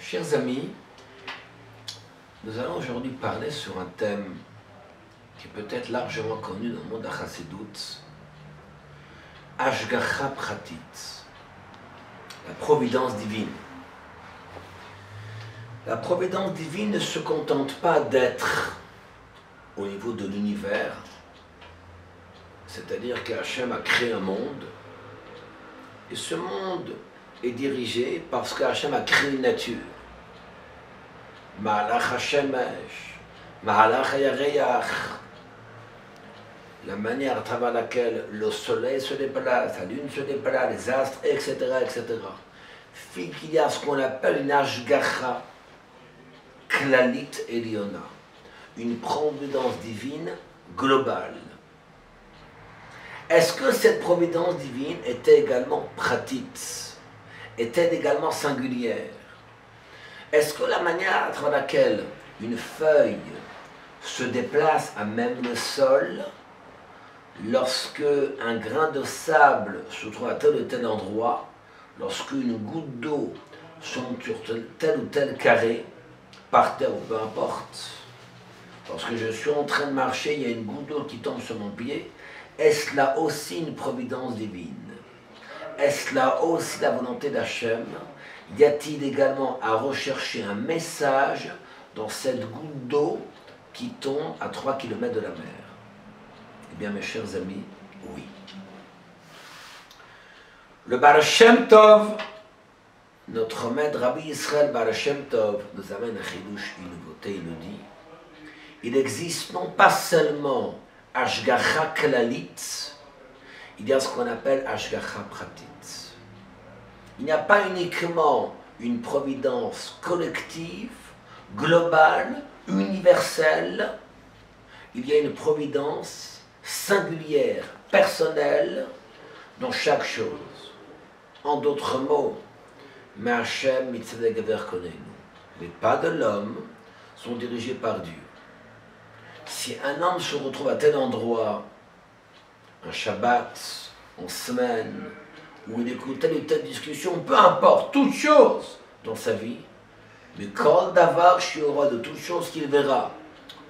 Chers amis, nous allons aujourd'hui parler sur un thème qui est peut-être largement connu dans le monde d'Achassidut, Hashgacha Pratit, la providence divine. La providence divine ne se contente pas d'être au niveau de l'univers, c'est-à-dire qu'Hachem a créé un monde, et ce monde est dirigé parce qu'Hachem a créé une nature. Ma'alach HaShemesh, Ma'alach HaYareach, la manière à travers laquelle le soleil se déplace, la lune se déplace, les astres, etc., etc. Fait qu'il y a ce qu'on appelle une Hashgacha Klalit Eliona, une providence divine globale. Est-ce que cette providence divine était également pratique, était également singulière? Est-ce que la manière à travers laquelle une feuille se déplace à même le sol, lorsque un grain de sable se trouve à tel ou tel endroit, lorsque une goutte d'eau tombe sur tel ou tel carré, par terre ou peu importe, lorsque je suis en train de marcher, il y a une goutte d'eau qui tombe sur mon pied, est-ce là aussi une providence divine? Est-ce là aussi la volonté d'Hachem? Y a-t-il également à rechercher un message dans cette goutte d'eau qui tombe à 3 km de la mer? Eh bien, mes chers amis, oui. Le Baal Shem Tov, notre maître Rabbi Israël Baal Shem Tov, nous amène un chidouche, une nouveauté, il nous dit, il existe non pas seulement Hashgacha Klalit, il y a ce qu'on appelle Hashgacha Pratit. Il n'y a pas uniquement une providence collective, globale, universelle, il y a une providence singulière, personnelle, dans chaque chose. En d'autres mots, mais Hachem mitzvah gever konenu, les pas de l'homme sont dirigés par Dieu. Si un homme se retrouve à tel endroit, un Shabbat, en semaine, où il écoute telle ou telle discussion, peu importe, toute chose dans sa vie, mais kol davar shiura, de toute chose qu'il verra,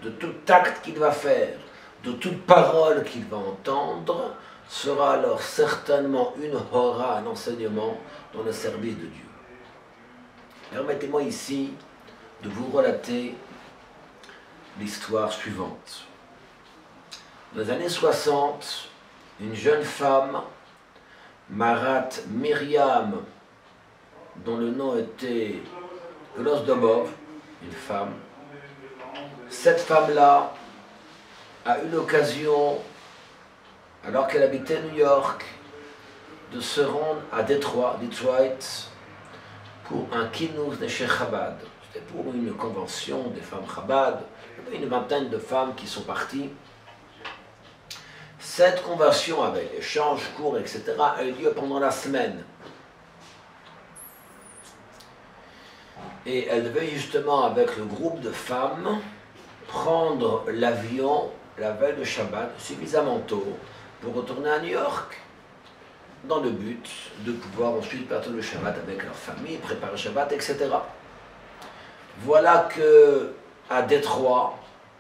de tout acte qu'il va faire, de toute parole qu'il va entendre, sera alors certainement une hora, un enseignement dans le service de Dieu. Permettez-moi ici de vous relater l'histoire suivante. Dans les années 60, une jeune femme, Marat Myriam, dont le nom était Glosdobov, une femme, cette femme-là a eu l'occasion, alors qu'elle habitait New York, de se rendre à Detroit, pour un kinous de chez Chabad. C'était pour une convention des femmes Chabad. Il y avait une vingtaine de femmes qui sont parties. Cette convention, avec échanges, cours, etc., a eu lieu pendant la semaine. Et elle devait justement, avec le groupe de femmes, prendre l'avion la veille de Shabbat, suffisamment tôt, pour retourner à New York, dans le but de pouvoir ensuite partir le Shabbat avec leur famille, préparer le Shabbat, etc. Voilà que à Détroit,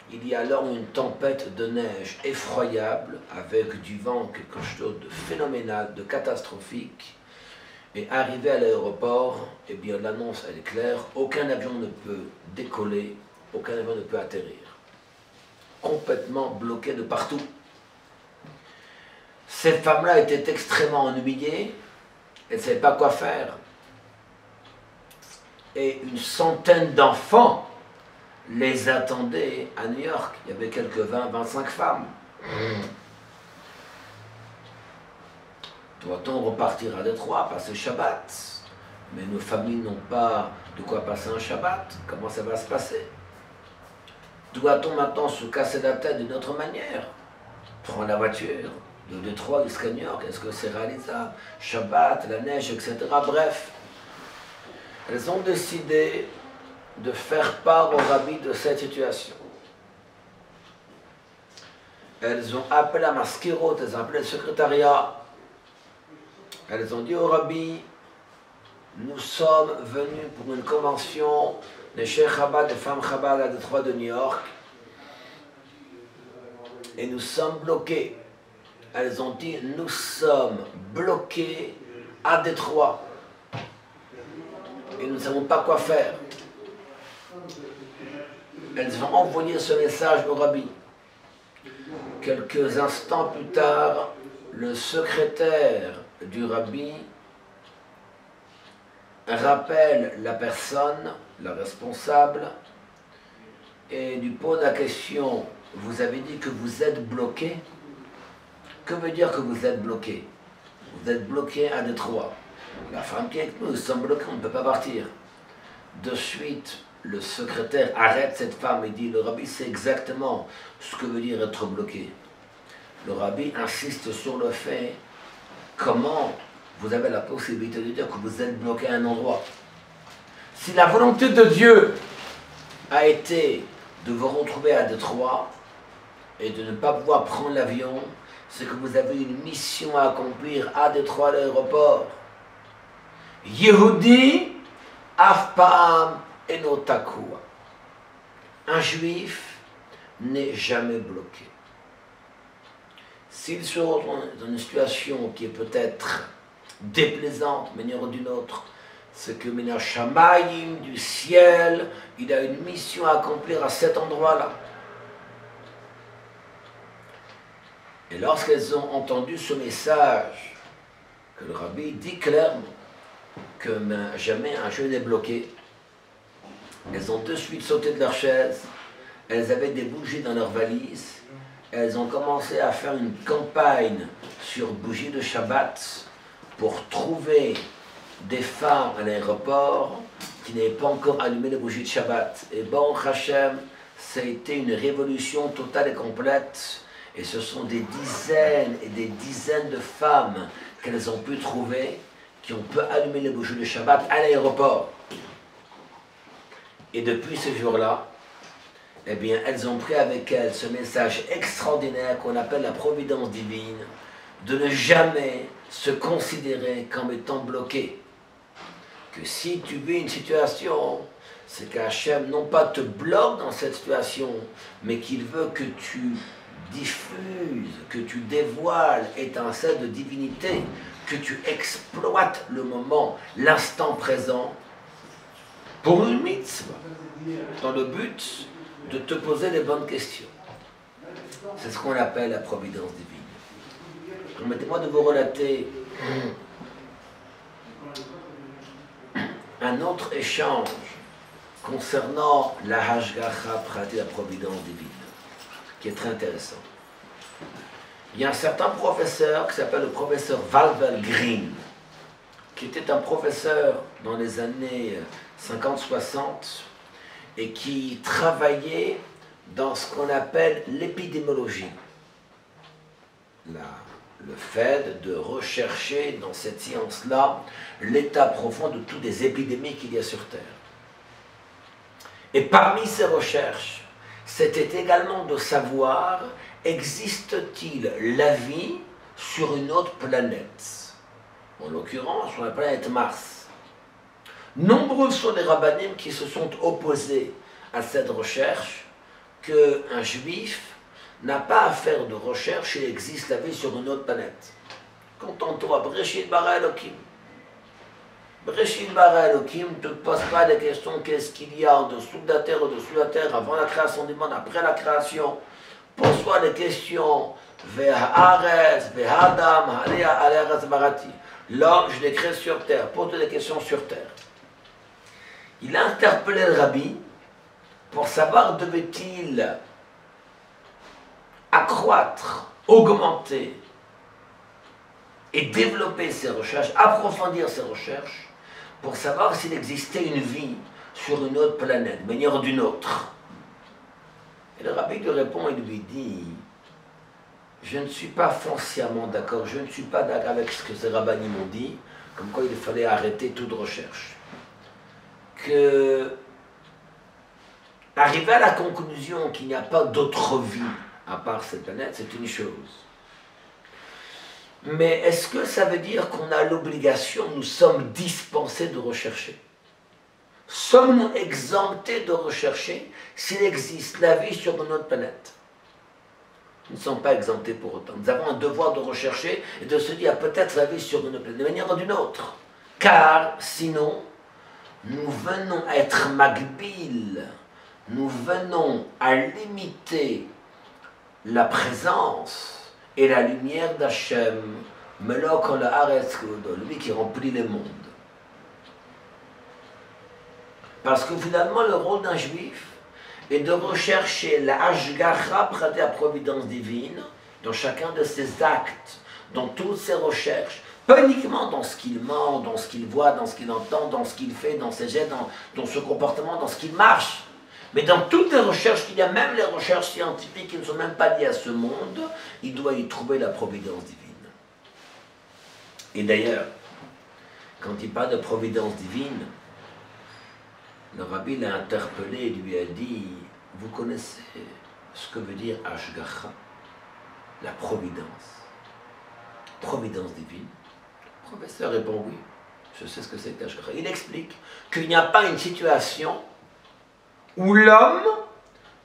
il y a alors une tempête de neige effroyable, avec du vent, quelque chose de phénoménal, de catastrophique. Et arrivé à l'aéroport, eh bien l'annonce elle est claire, aucun avion ne peut décoller, aucun avion ne peut atterrir. Complètement bloqué de partout. Cette femme-là était extrêmement ennuyée, elle ne savait pas quoi faire. Et une centaine d'enfants les attendaient à New York. Il y avait quelques 20-25 femmes. Doit-on repartir à Détroit, passer Shabbat? Mais nos familles n'ont pas de quoi passer un Shabbat. Comment ça va se passer? Doit-on maintenant se casser la tête d'une autre manière? Prendre la voiture de Détroit jusqu'à New York, est-ce que c'est réalisable? Shabbat, la neige, etc. Bref, elles ont décidé de faire part au rabbi de cette situation. Elles ont appelé la maskirot, elles ont appelé le secrétariat. Elles ont dit au rabbi, nous sommes venus pour une convention des Cheikh Chabad, des femmes Chabad à Détroit de New York, et nous sommes bloqués. Elles ont dit, nous sommes bloqués à Détroit, et nous ne savons pas quoi faire. Elles ont envoyé ce message au Rabbi. Quelques instants plus tard, le secrétaire du Rabbi rappelle la personne, la responsable, et lui pose la question, vous avez dit que vous êtes bloqué? Que veut dire que vous êtes bloqué? Vous êtes bloqué à Détroit. La femme qui est avec nous, nous sommes bloqués, on ne peut pas partir. De suite, le secrétaire arrête cette femme et dit, le Rabbi sait exactement ce que veut dire être bloqué. Le Rabbi insiste sur le fait, comment vous avez la possibilité de dire que vous êtes bloqué à un endroit? Si la volonté de Dieu a été de vous retrouver à Détroit et de ne pas pouvoir prendre l'avion, c'est que vous avez une mission à accomplir à Détroit, à l'aéroport. Yehudi af pa'am eno takua. Un juif n'est jamais bloqué. S'il se retrouve dans une situation qui est peut-être déplaisante, d'une manière ou d'une autre, c'est que Mina Shamayim, du ciel, il a une mission à accomplir à cet endroit-là. Et lorsqu'elles ont entendu ce message, que le Rabbi dit clairement que jamais un juif n'est bloqué, elles ont de suite sauté de leur chaise, elles avaient des bougies dans leur valise, elles ont commencé à faire une campagne sur bougies de Shabbat pour trouver des femmes à l'aéroport qui n'avaient pas encore allumé les bougies de Shabbat. Et bon, Hachem, ça a été une révolution totale et complète. Et ce sont des dizaines et des dizaines de femmes qu'elles ont pu trouver qui ont pu allumer les bougies de Shabbat à l'aéroport. Et depuis ce jour-là, eh bien, elles ont pris avec elles ce message extraordinaire qu'on appelle la providence divine, de ne jamais se considérer comme étant bloqué. Que si tu vis une situation, c'est qu'Hachem non pas te bloque dans cette situation, mais qu'il veut que tu diffuses, que tu dévoiles étincelle de divinité, que tu exploites le moment, l'instant présent, pour une mitzvah, dans le but de te poser les bonnes questions. C'est ce qu'on appelle la providence divine. Permettez-moi de vous relater un autre échange concernant la Hashgacha Prati, la providence divine, qui est très intéressant. Il y a un certain professeur qui s'appelle le professeur Valvel Green, qui était un professeur dans les années 50-60 et qui travaillait dans ce qu'on appelle l'épidémiologie. Le fait de rechercher dans cette science-là l'état profond de toutes les épidémies qu'il y a sur Terre. Et parmi ces recherches, c'était également de savoir, existe-t-il la vie sur une autre planète? En l'occurrence, sur la planète Mars. Nombreux sont les rabbinim qui se sont opposés à cette recherche, qu'un juif n'a pas à faire de recherche, il existe la vie sur une autre planète. Contente-toi, Breshit bara Elokim. Breshit bara Elokim, ne te pose pas des questions, qu'est-ce qu'il y a en dessous de la terre, au-dessous de la terre, avant la création du monde, après la création. Pose-toi des questions, Ve'haaretz, Ve'hadam, Ha'aretz barati. L'homme, je l'ai créé sur terre, pose-toi des questions sur terre. Il a interpellé le rabbi pour savoir devait-il accroître, augmenter et développer ses recherches, approfondir ses recherches, pour savoir s'il existait une vie sur une autre planète, de manière ou d'une autre. Et le rabbi lui répond et lui dit, je ne suis pas foncièrement d'accord, je ne suis pas d'accord avec ce que ces rabbinis m'ont dit, comme quoi il fallait arrêter toute recherche. Que arriver à la conclusion qu'il n'y a pas d'autre vie à part cette planète, c'est une chose. Mais est-ce que ça veut dire qu'on a l'obligation, nous sommes dispensés de rechercher? Sommes-nous exemptés de rechercher s'il existe la vie sur notre planète? Nous ne sommes pas exemptés pour autant. Nous avons un devoir de rechercher et de se dire peut-être la vie sur notre planète, de manière ou d'une autre. Car sinon, nous venons à être magbil, nous venons à limiter la présence et la lumière d'Hachem, Melok ol haaretz kvodo, lui qui remplit les mondes. Parce que finalement, le rôle d'un juif est de rechercher la hashgacha, la providence divine, dans chacun de ses actes, dans toutes ses recherches, pas uniquement dans ce qu'il ment, dans ce qu'il voit, dans ce qu'il entend, dans ce qu'il fait, dans ses gestes, dans ce comportement, dans ce qu'il marche, mais dans toutes les recherches qu'il y a, même les recherches scientifiques qui ne sont même pas liées à ce monde, il doit y trouver la providence divine. Et d'ailleurs, quand il parle de providence divine, le rabbi l'a interpellé et lui a dit, vous connaissez ce que veut dire Hashgacha, la providence divine? Le professeur répond oui, je sais ce que c'est que Hashgacha. Il explique qu'il n'y a pas une situation où l'homme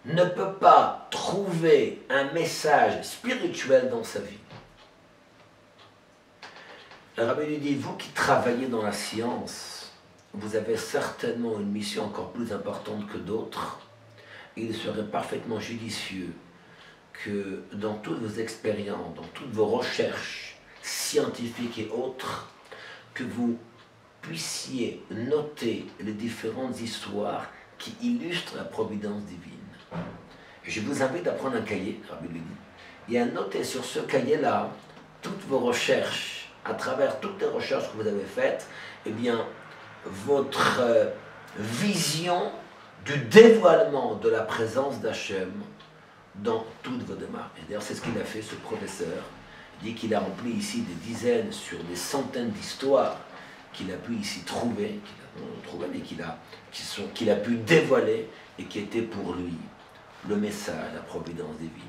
ne peut pas trouver un message spirituel dans sa vie. Le rabbi lui dit, vous qui travaillez dans la science, vous avez certainement une mission encore plus importante que d'autres. Il serait parfaitement judicieux que dans toutes vos expériences, dans toutes vos recherches scientifiques et autres, que vous puissiez noter les différentes histoires qui illustrent la providence divine. Je vous invite à prendre un cahier, Rabbi lui dit, et à noter sur ce cahier-là toutes vos recherches, à travers toutes les recherches que vous avez faites, eh bien, votre vision du dévoilement de la présence d'Hachem dans toutes vos démarches. Et d'ailleurs, c'est ce qu'il a fait, ce professeur. Il dit qu'il a rempli ici des dizaines sur des centaines d'histoires qu'il a pu ici trouver, qu'il a pu dévoiler et qui étaient pour lui le message, la providence divine.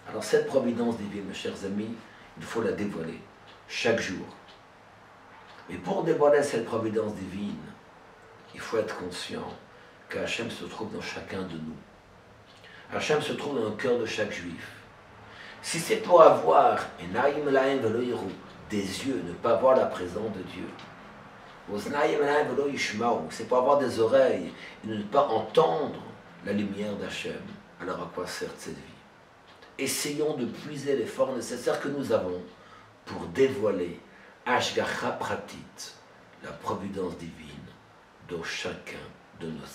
Alors cette providence divine, mes chers amis, il faut la dévoiler chaque jour. Mais pour dévoiler cette providence divine, il faut être conscient qu'Hachem se trouve dans chacun de nous. Hachem se trouve dans le cœur de chaque juif. Si c'est pour avoir des yeux, ne pas voir la présence de Dieu, c'est pour avoir des oreilles et ne pas entendre la lumière d'Hachem, alors à quoi sert cette vie? Essayons de puiser l'effort nécessaire que nous avons pour dévoiler Hashgacha Pratit, la providence divine, dans chacun de nos